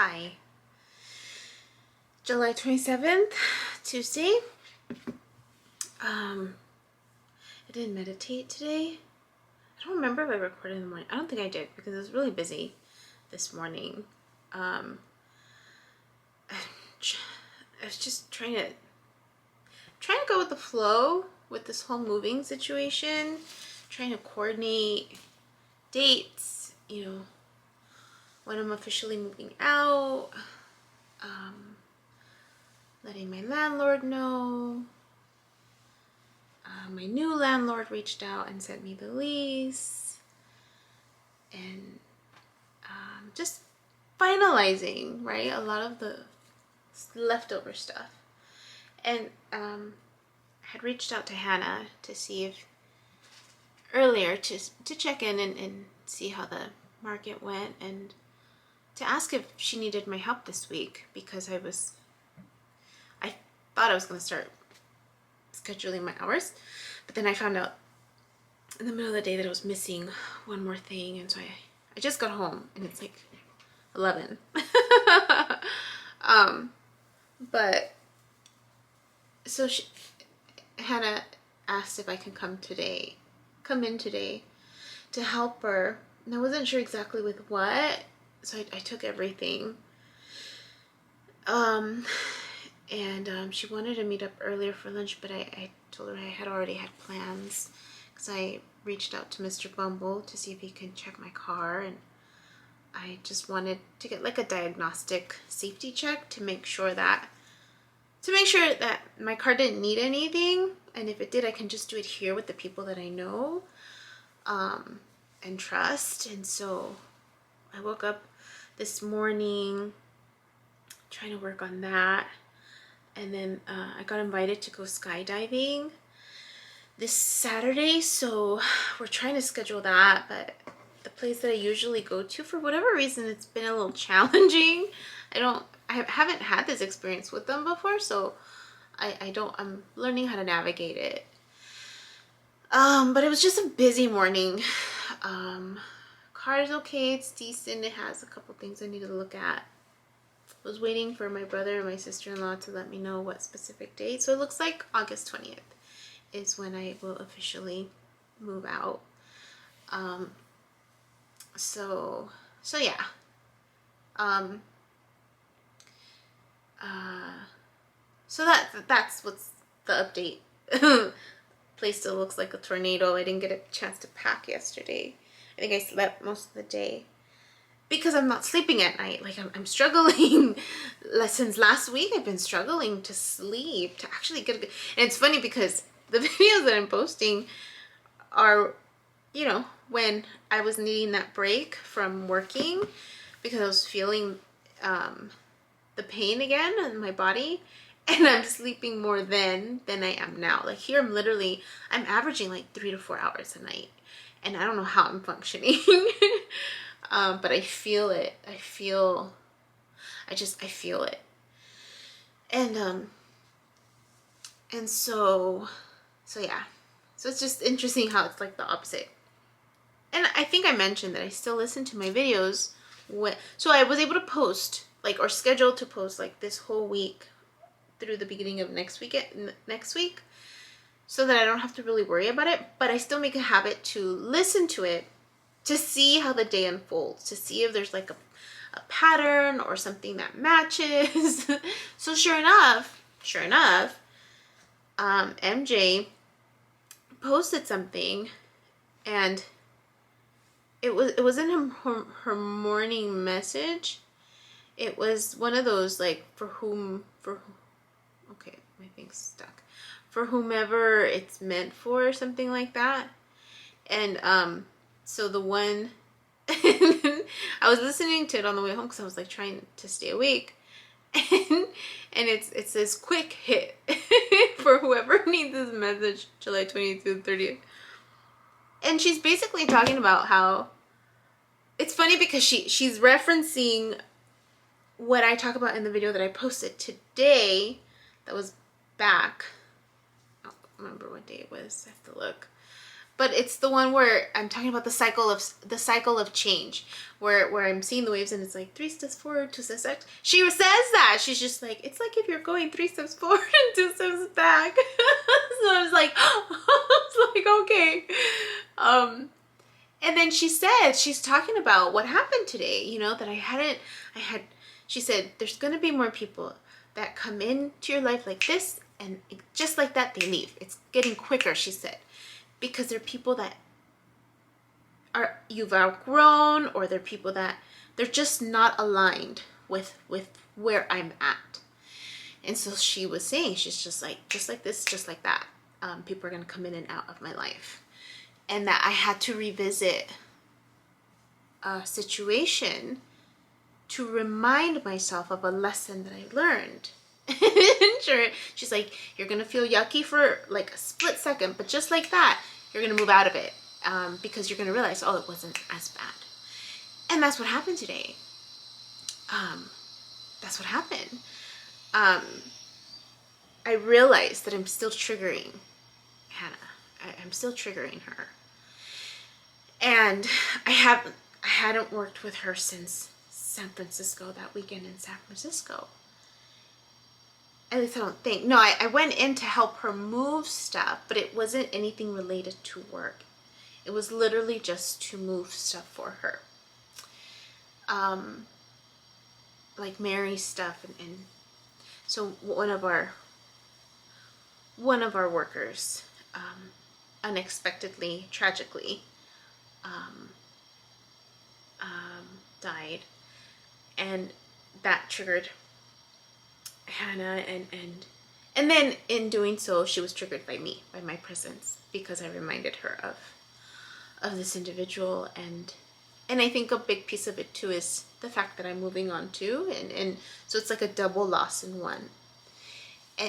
Hi. July 27th, Tuesday. I didn't meditate today. I don't remember if I recorded in the morning. I don't think I did because I was really busy this morning. I was just trying to go with the flow with this whole moving situation, trying to coordinate dates, when I'm officially moving out, letting my landlord know. My new landlord reached out and sent me the lease, and just finalizing, right, a lot of the leftover stuff. And I had reached out to Hannah to see if earlier to check in and see how the market went, and to ask if she needed my help this week, because I thought I was going to start scheduling my hours, but then I found out in the middle of the day that I was missing one more thing, and so I just got home and it's like 11. But so Hannah asked if I can come in today to help her, and I wasn't sure exactly with what, so I took everything. And she wanted to meet up earlier for lunch, but I told her I had already had plans, because I reached out to Mr. Bumble to see if he could check my car, and I just wanted to get like a diagnostic safety check to make sure that my car didn't need anything, and if it did, I can just do it here with the people that I know and trust. And so I woke up this morning trying to work on that. And then I got invited to go skydiving this Saturday, so we're trying to schedule that. But the place that I usually go to, for whatever reason, it's been a little challenging. I haven't had this experience with them before, so I'm learning how to navigate it. But it was just a busy morning. Car's okay, it's decent. It has a couple things I need to look at. I was waiting for my brother and my sister-in-law to let me know what specific date. So it looks like August 20th is when I will officially move out. So yeah. So that's what's the update. Place still looks like a tornado. I didn't get a chance to pack yesterday. I think I slept most of the day, because I'm not sleeping at night. Like I'm struggling. Since last week, I've been struggling to sleep, to actually get a good. And it's funny because the videos that I'm posting are, when I was needing that break from working, because I was feeling the pain again in my body, and I'm sleeping more than I am now. Like here, I'm averaging like 3 to 4 hours a night, and I don't know how I'm functioning. But I feel it. I feel it. And so yeah. So it's just interesting how it's like the opposite. And I think I mentioned that I still listen to my videos so I was able to post, like, or scheduled to post, like, this whole week through the beginning of next week, so that I don't have to really worry about it. But I still make a habit to listen to it, to see how the day unfolds, to see if there's like a pattern or something that matches. So sure enough, MJ posted something, and it was in her morning message. It was one of those, like, okay, my thing's stuck. For whomever it's meant for, or something like that. And so the one, I was listening to it on the way home because I was like trying to stay awake, and it says quick hit for whoever needs this message, July 20th to 30th. And she's basically talking about how it's funny because she's referencing what I talk about in the video that I posted today that was back. I don't remember what day it was. I have to look. but it's the one where I'm talking about the cycle of change, where I'm seeing the waves and it's like 3 steps forward, 2 steps back. She says that she's just like, it's like if you're going 3 steps forward and 2 steps back. So I was like, okay. And then she said, she's talking about what happened today, you know, that she said, there's going to be more people that come into your life like this, and just like that, they leave. It's getting quicker, she said, because they're people that you've outgrown, or they're people that they're just not aligned with where I'm at. And so she was saying, she's just like this, just like that. People are going to come in and out of my life. And that I had to revisit a situation to remind myself of a lesson that I learned. Sure, she's like, you're going to feel yucky for like a split second, but just like that, you're going to move out of it, because you're going to realize, oh, it wasn't as bad. And that's what happened today. That's what happened. I realized that I'm still triggering Hannah. I'm still triggering her. And I hadn't worked with her since San Francisco, that weekend in San Francisco. At least I don't think. No, I went in to help her move stuff, but it wasn't anything related to work. It was literally just to move stuff for her. Like Mary's stuff, and so one of our workers unexpectedly, tragically, died, and that triggered Hannah, and then in doing so, she was triggered by me, by my presence, because I reminded her of this individual, and I think a big piece of it too is the fact that I'm moving on too, and so it's like a double loss in one,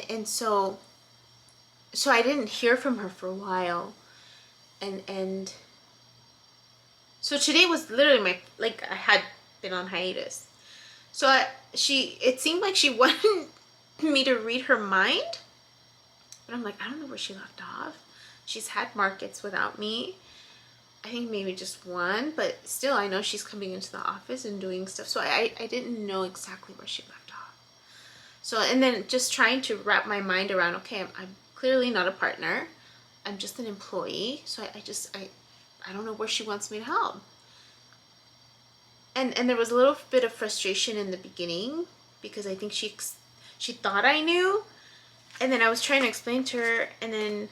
and so I didn't hear from her for a while, and so today was literally I had been on hiatus. So it seemed like she wanted me to read her mind. But I'm like, I don't know where she left off. She's had markets without me. I think maybe just one, but still I know she's coming into the office and doing stuff. So I didn't know exactly where she left off. So, and then just trying to wrap my mind around, okay, I'm clearly not a partner. I'm just an employee. So I don't know where she wants me to help. And there was a little bit of frustration in the beginning, because I think she thought I knew, and then I was trying to explain to her, and then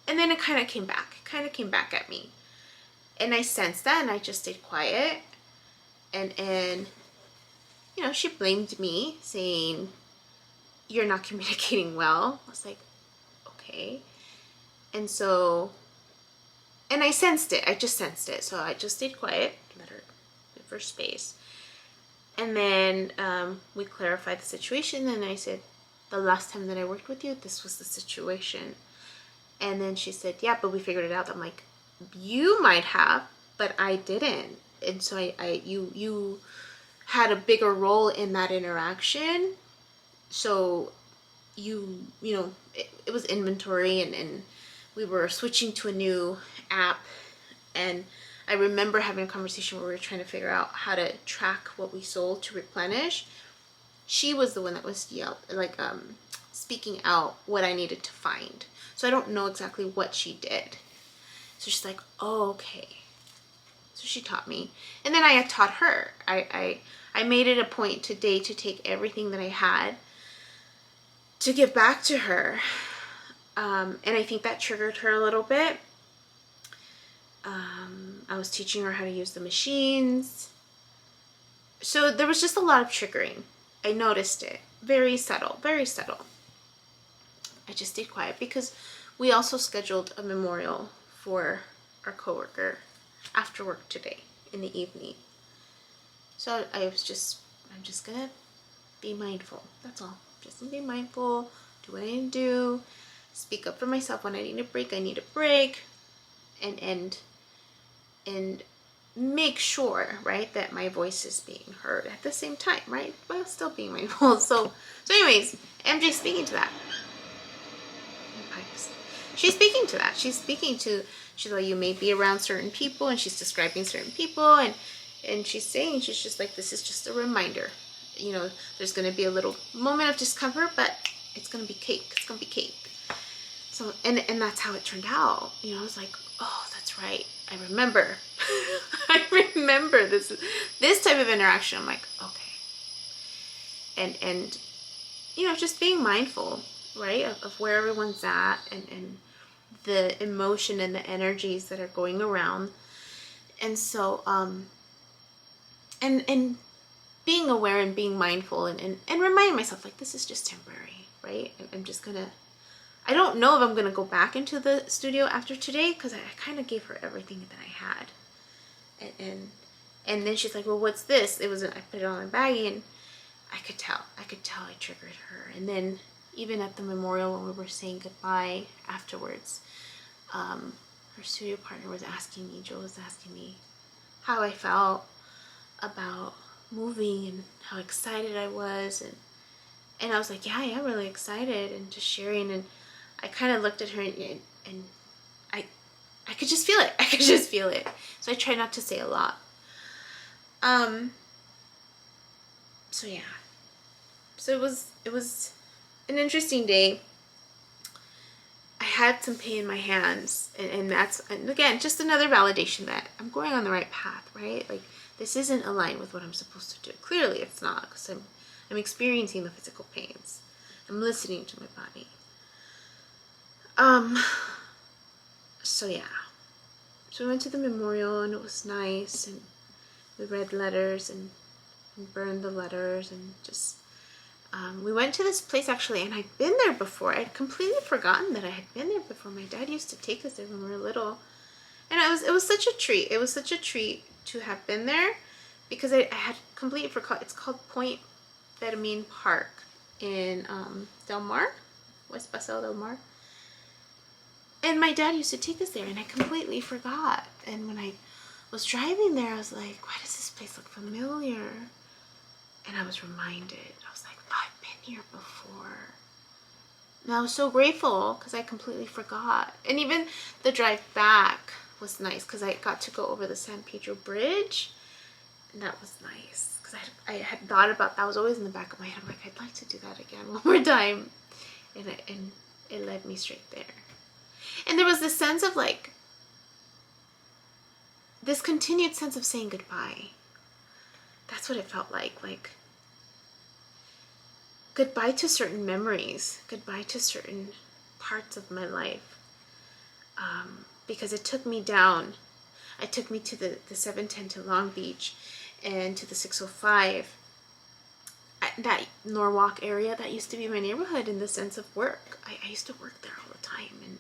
it kind of came back at me, and I sensed that, and I just stayed quiet, and you know, she blamed me, saying, you're not communicating well. I was like, okay. And so, and I sensed it, so I just stayed quiet, let her give her space. And then we clarified the situation, and I said, the last time that I worked with you, this was the situation. And then she said, yeah, but we figured it out. I'm like, you might have, but I didn't. And so you had a bigger role in that interaction. So you know, it was inventory, and we were switching to a new app, and I remember having a conversation where we were trying to figure out how to track what we sold to replenish. She was the one that was speaking out what I needed to find. So I don't know exactly what she did. So she's like, oh, okay. So she taught me. And then I had taught her. I made it a point today to take everything that I had to give back to her. And I think that triggered her a little bit. I was teaching her how to use the machines. So there was just a lot of triggering. I noticed it. Very subtle, very subtle. I just stayed quiet because we also scheduled a memorial for our coworker after work today in the evening. So I'm just gonna be mindful. That's all. Just gonna be mindful, do what I need to do, speak up for myself when I need a break, I need a break, and make sure, right, that my voice is being heard at the same time, right, while still being mindful. So anyways, MJ speaking to that. Pipes. she's speaking to that. She's like, you may be around certain people, and she's describing certain people, and she's saying, she's just like, this is just a reminder. You know, there's going to be a little moment of discomfort, but it's going to be cake. It's going to be cake. So, and that's how it turned out. You know, I was like, oh, that's right. I remember. I remember this type of interaction. I'm like, okay. And you know, just being mindful, right, of where everyone's at, and the emotion and the energies that are going around. And so, and being aware and being mindful, and reminding myself, like, this is just temporary, right? I'm just gonna, I don't know if I'm gonna go back into the studio after today, because I kind of gave her everything that I had. And then she's like, well, what's this? I put it on my baggie, and I could tell I triggered her. And then even at the memorial, when we were saying goodbye afterwards, her studio partner was asking me, Joe was asking me how I felt about moving and how excited I was, and I was like, yeah, I am really excited, and just sharing. And I kind of looked at her, and I could just feel it. I could just feel it. So I tried not to say a lot. So yeah. So it was an interesting day. I had some pain in my hands, and that's, and again, just another validation that I'm going on the right path, right? Like, this isn't aligned with what I'm supposed to do. Clearly it's not, because I'm experiencing the physical pains. I'm listening to my body. So yeah. So we went to the memorial, and it was nice, and we read letters and burned the letters, and just we went to this place, actually, and I'd been there before. I'd completely forgotten that I had been there before. My dad used to take us there when we were little, and it was such a treat. It was such a treat to have been there, because I had completely forgot. It's called Point Fermin Park in Del Mar, West Paseo Del Mar. And my dad used to take us there, and I completely forgot. And when I was driving there, I was like, why does this place look familiar? And I was reminded. I was like, oh, I've been here before. And I was so grateful, because I completely forgot. And even the drive back was nice, because I got to go over the San Pedro Bridge, and that was nice, because I had thought about that. Was always in the back of my head. I'm like, I'd like to do that again one more time, and it led me straight there. And there was this sense of, like, this continued sense of saying goodbye. That's what it felt like goodbye to certain memories, goodbye to certain parts of my life, because it took me down. It took me to the 710 to Long Beach, and to the 605, that Norwalk area. That used to be my neighborhood in the sense of work. I used to work there all the time, and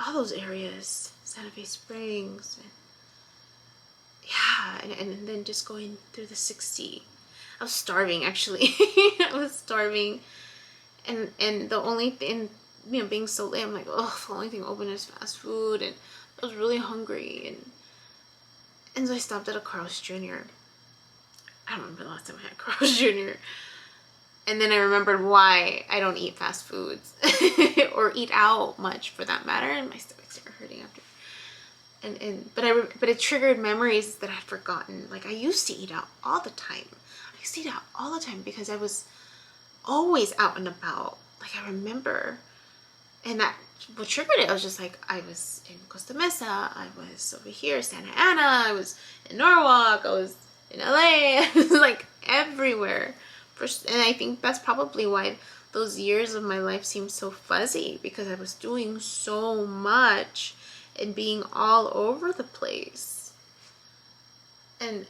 all those areas, Santa Fe Springs, and yeah, and then just going through the 60. I was starving, actually. I was starving, and the only thing, you know, being so late, I'm like, oh, the only thing open is fast food, and I was really hungry, and so I stopped at a Carl's Jr. I don't remember the last time I had Carl's Jr. And then I remembered why I don't eat fast foods or eat out much, for that matter, and my stomach started hurting after. But it triggered memories that I had forgotten. Like, I used to eat out all the time. I used to eat out all the time because I was always out and about. Like, I remember, and that what triggered it. I was just like, I was in Costa Mesa, I was over here, Santa Ana, I was in Norwalk, I was in LA, I was like everywhere. And I think that's probably why those years of my life seem so fuzzy, because I was doing so much and being all over the place. And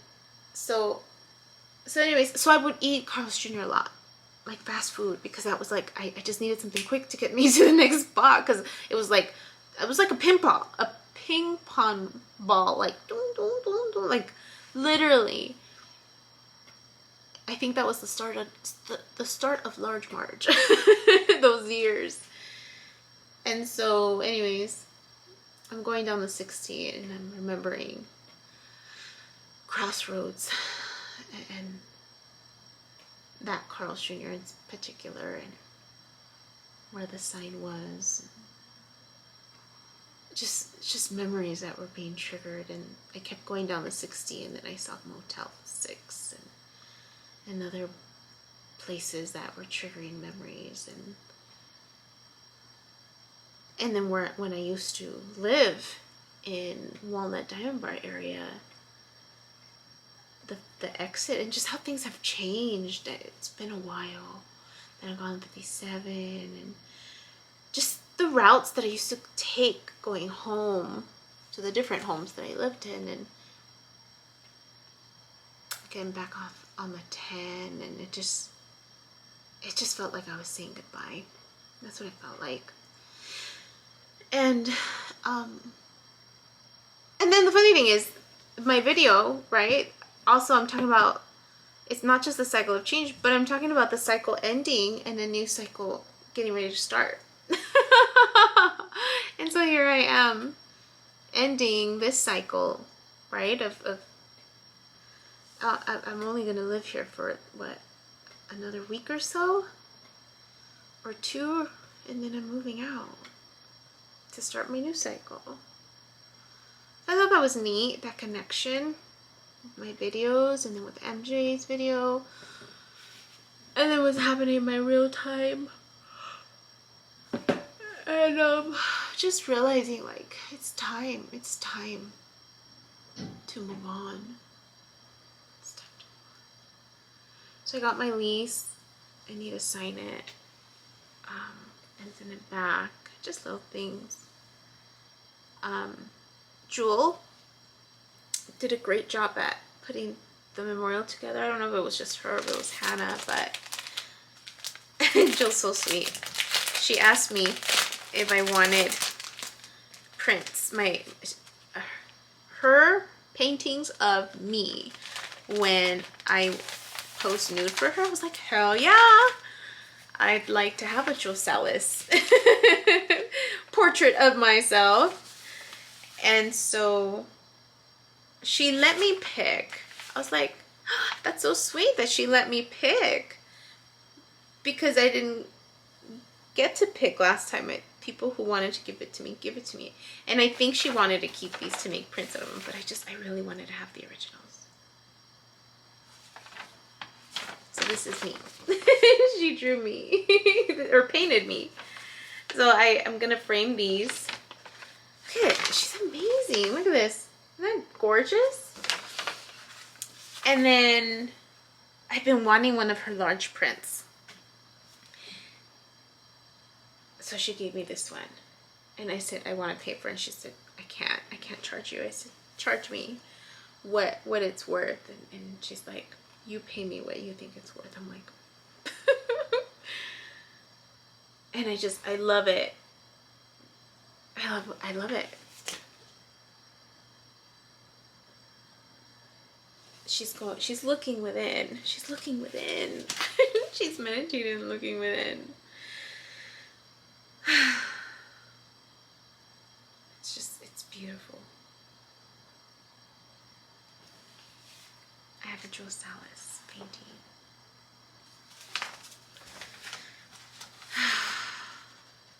so anyways, so I would eat Carl's Jr. a lot, like fast food, because that was like, I just needed something quick to get me to the next spot, because it was like a ping pong ball, like dun, dun, dun, dun, like literally. I think that was the start of Large March, those years. And so anyways, I'm going down the 60, and I'm remembering Crossroads and that Carl's Jr. in particular, and where the sign was. Just memories that were being triggered, and I kept going down the 60, and then I saw Motel 6 and other places that were triggering memories, and then when I used to live in Walnut Diamond Bar area, the exit and just how things have changed. It's been a while. Then I've gone 57, and just the routes that I used to take going home to the different homes that I lived in, and getting back off on the 10, and it just felt like I was saying goodbye. That's what it felt like. And then the funny thing is, my video, right? Also, I'm talking about, it's not just the cycle of change, but I'm talking about the cycle ending and a new cycle getting ready to start. And so here I am, ending this cycle, right? I'm only going to live here for, what, another week or so? Or 2, and then I'm moving out to start my new cycle. I thought that was neat, that connection. My videos, and then with MJ's video, and then what's happening in my real time, and just realizing, like, it's time to move on. It's time to move on. So I got my lease. I need to sign it and send it back. Just little things. Jewel did a great job at putting the memorial together. I don't know if it was just her or if it was Hannah, but Jill's so sweet. She asked me if I wanted prints, her paintings of me when I post nude for her. I was like, hell yeah! I'd like to have a Jewel Salas portrait of myself. And so she let me pick. I was like, oh, that's so sweet that she let me pick, because I didn't get to pick last time. People who wanted to give it to me. And I think she wanted to keep these to make prints out of them, but I really wanted to have the originals. So this is me. She drew me or painted me. So I'm gonna frame these. Look at it. She's amazing. Look at this. Isn't that gorgeous? And then I've been wanting one of her large prints. So she gave me this one. And I said, I want to pay for it. And she said, I can't charge you. I said, charge me what it's worth. And she's like, you pay me what you think it's worth. I'm like, and I love it. I love it. She's looking within. She's looking within. She's meditating and looking within. It's beautiful. I have a Jewel Salas painting.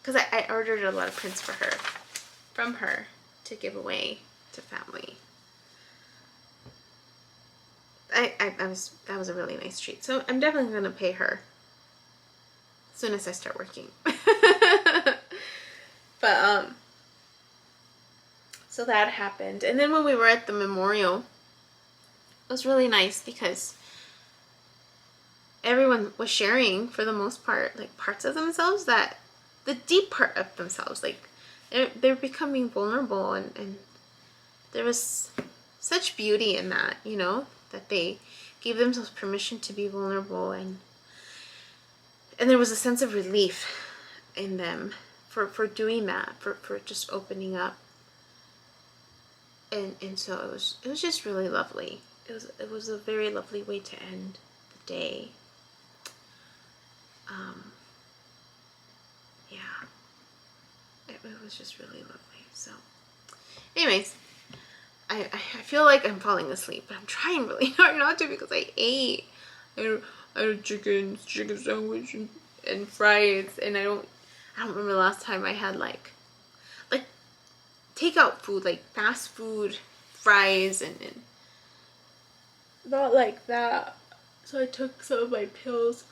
Because I ordered a lot of prints from her to give away to family. That was a really nice treat. So I'm definitely gonna pay her as soon as I start working. But so that happened. And then when we were at the memorial, it was really nice because everyone was sharing, for the most part, like parts of themselves, that the deep part of themselves, like they're becoming vulnerable, and there was such beauty in that, you know, that they gave themselves permission to be vulnerable, and there was a sense of relief in them for doing that, for just opening up, and so it was just really lovely. It was a very lovely way to end the day. Yeah, it was just really lovely. So anyways, I feel like I'm falling asleep, but I'm trying really hard not to, because I ate. I had chicken sandwich and fries, and I don't remember the last time I had like takeout food, like fast food, fries, and not like that. So I took some of my pills.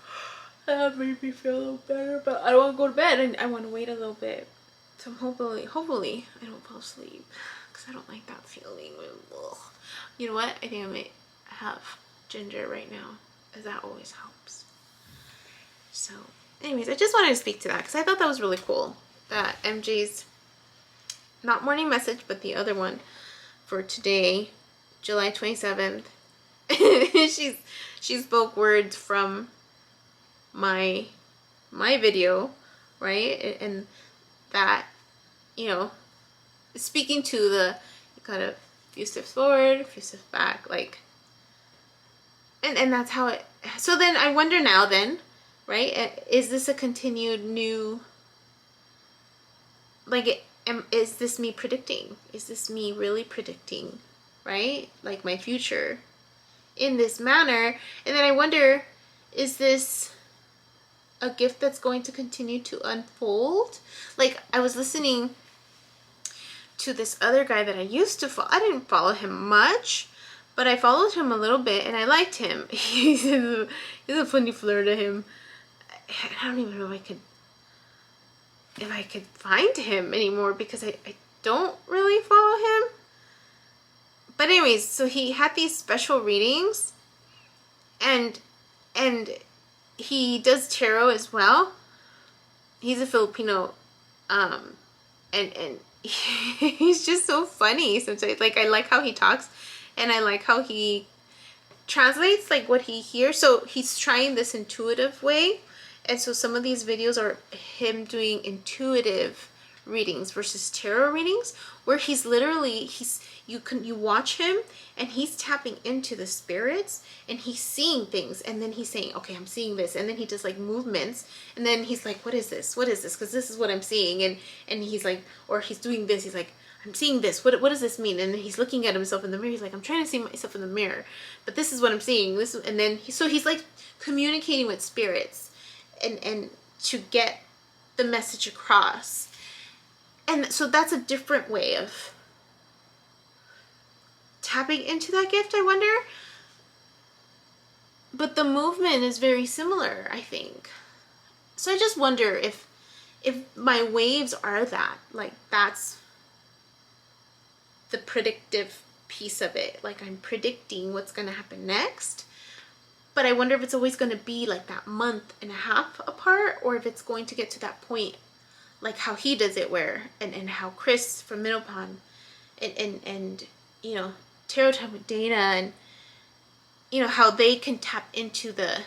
That made me feel a little better, but I don't want to go to bed, and I want to wait a little bit. So hopefully I don't fall asleep, because I don't like that feeling. Ugh. You know what? I think I might have ginger right now, as that always helps. So anyways, I just wanted to speak to that, because I thought that was really cool. That MJ's, not morning message, but the other one for today, July 27th, she spoke words from my video, right? And that, you know, speaking to the kind of few steps forward, few steps back, like, and that's how it. So then I wonder now, then, right? Is this a continued new, like, is this me predicting? Is this me really predicting, right? Like my future in this manner? And then I wonder, is this a gift that's going to continue to unfold? Like, I was listening to this other guy that I used to follow. I didn't follow him much, but I followed him a little bit, and I liked him. He's a funny flirt to him. I don't even know if I could find him anymore, because I don't really follow him. But anyways, so he had these special readings, and he does tarot as well. He's a Filipino, and he's just so funny sometimes. Like, I like how he talks, and I like how he translates like what he hears. So he's trying this intuitive way, and so some of these videos are him doing intuitive readings versus tarot readings, where he's literally, you watch him and he's tapping into the spirits, and he's seeing things, and then he's saying, okay, I'm seeing this, and then he does like movements, and then he's like, what is this, because this is what I'm seeing, and he's like, or he's doing this, he's like, I'm seeing this, what does this mean? And then he's looking at himself in the mirror, he's like, I'm trying to see myself in the mirror, but this is what I'm seeing, this, and then so he's like communicating with spirits and to get the message across. And so that's a different way of tapping into that gift, I wonder. But the movement is very similar, I think. So I just wonder if my waves are that, like, that's the predictive piece of it. Like, I'm predicting what's going to happen next. But I wonder if it's always going to be like that month and a half apart, or if it's going to get to that point, like how he does it, where, and how Chris from Middle Pond, and you know, Tarot Time with Dana, and you know, how they can tap into the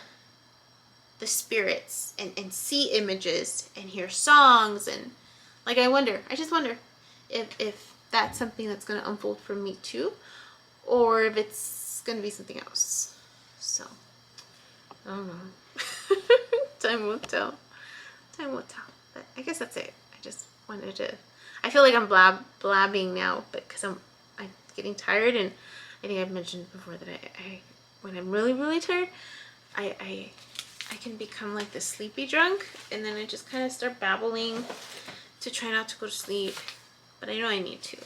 spirits and see images and hear songs, and like, I just wonder if that's something that's going to unfold for me too, or if it's going to be something else. So I don't know. Time will tell. Time will tell. But I guess that's it. I just wanted to. I feel like I'm blabbing now, but because I'm getting tired, and I think I've mentioned before that I when I'm really tired, I can become like the sleepy drunk, and then I just kind of start babbling to try not to go to sleep. But I know I need to.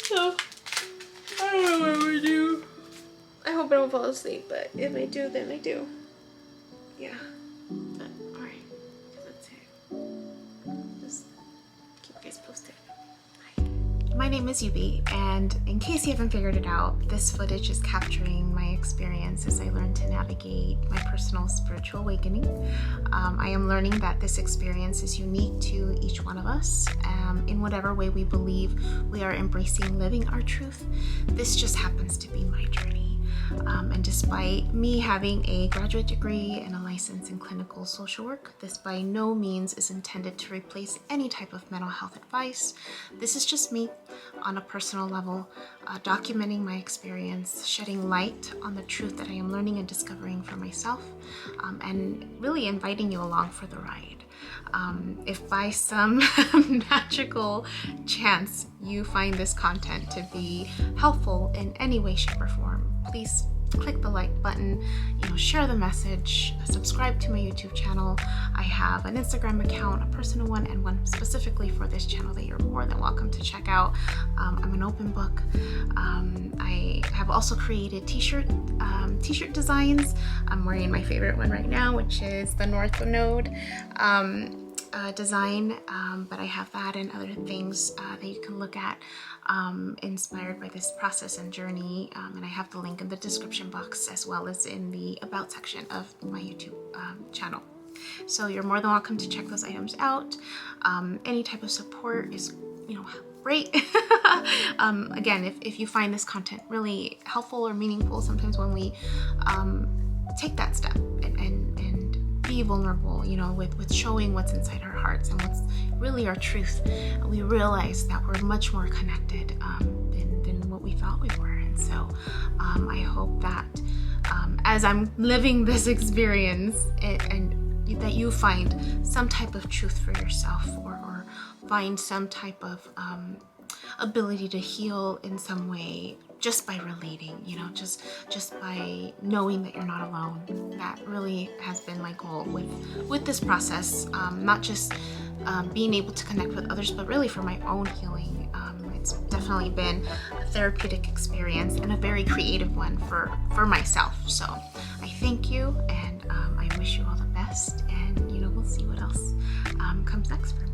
So I don't know what we do. I hope I don't fall asleep, but if I do, then I do. Yeah. But, alright. That's it. Just keep you guys posted. Bye. My name is Yubi, and in case you haven't figured it out, this footage is capturing my experience as I learn to navigate my personal spiritual awakening. I am learning that this experience is unique to each one of us. In whatever way we believe we are embracing living our truth, this just happens to be my journey. And despite me having a graduate degree and a license in clinical social work, this by no means is intended to replace any type of mental health advice. This is just me on a personal level, documenting my experience, shedding light on the truth that I am learning and discovering for myself, and really inviting you along for the ride. If by some magical chance you find this content to be helpful in any way, shape, or form, please click the like button, share the message, subscribe to my YouTube channel. I have an Instagram account, a personal one, and one specifically for this channel that you're more than welcome to check out. I'm an open book. I have also created t-shirt designs. I'm wearing my favorite one right now, which is the North Node design, but I have that and other things that you can look at inspired by this process and journey, and I have the link in the description box as well as in the about section of my YouTube channel. So you're more than welcome to check those items out. Any type of support is great. Again, if you find this content really helpful or meaningful, sometimes when we take that step and be vulnerable, with showing what's inside our hearts and what's really our truth, we realize that we're much more connected than what we thought we were. And so I hope that as I'm living this experience and that you find some type of truth for yourself, or find some type of ability to heal in some way just by relating, just by knowing that you're not alone. That really has been my goal with this process, not just being able to connect with others, but really for my own healing. It's definitely been a therapeutic experience and a very creative one for myself. So I thank you, and I wish you all the best, and we'll see what else comes next for me.